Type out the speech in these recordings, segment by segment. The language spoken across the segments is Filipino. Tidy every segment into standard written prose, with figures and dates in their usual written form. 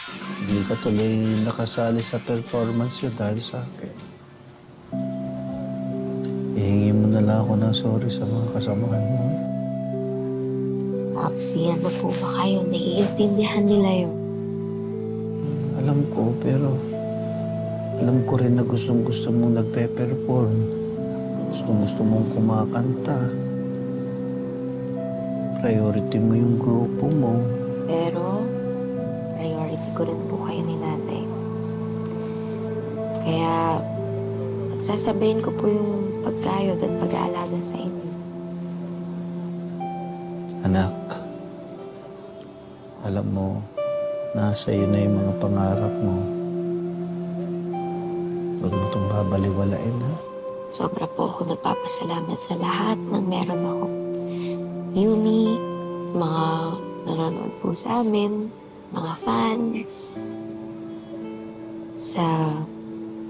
Hindi ka tuloy nakasali sa performance yun dahil sa akin. Ihingi mo na lang ako ng sorry sa mga kasamahan mo. Popsi, ano po ba kayo? Naiintindihan nila yun. Alam ko, pero alam ko rin na gustong-gusto mong nagpe-perform. Gustong-gusto mong kumakanta. Priority mo yung grupo mo. Pero, priority ko rin po kayo ni nanay. Kaya, pagsasabayin ko po yung pagkayod at pag-aalaga sa inyo. Anak, alam mo, nasa iyo na yung mga pangarap mo. Huwag mo itong babaliwalain, ha? Sobra po ako nagpapasalamat sa lahat ng meron ako. Yuni, mga nanonood po sa amin, mga fans, sa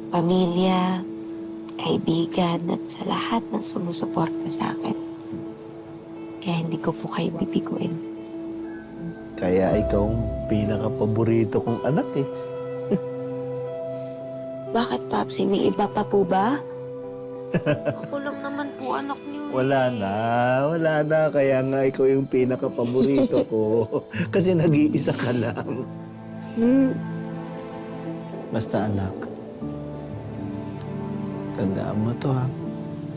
pamilya, kaibigan, at sa lahat ng sumusuporta sa akin. Kaya hindi ko po kayo bibiguin. Kaya ikaw ang pinaka-paborito kong anak, eh. Bakit, Papsi? May iba pa po ba? Ako lang naman po anak niyo. Wala na. Kaya nga ikaw yung pinaka-paborito ko. Kasi nag-iisa ka lang. Basta anak, tandaan mo to, ha?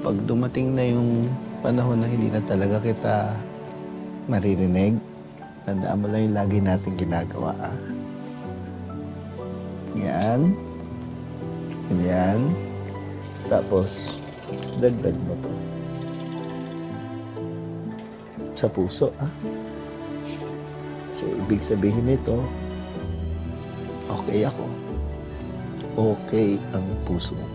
Pag dumating na yung panahon na hindi na talaga kita maririnig, tandaan mo lang yung lagi natin ginagawa, ha? Yan. Yan. Tapos, dagdag mo to. Sa puso, ha? Kasi ibig sabihin nito, okay ako. Okay ang puso ko.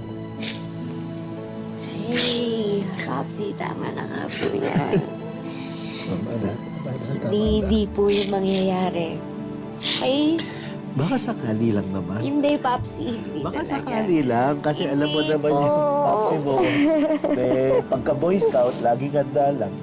Hey, Papsi, tama na nga po yan. Tama na. Hindi po yung mangyayari. Ay, Baka sakali lang naman. hindi, Papsi. Hindi Baka talaga. sakali lang. Kasi alam mo Hindi naman po. yung papsi mo. Pagka Boy Scout, lagi ganda lang.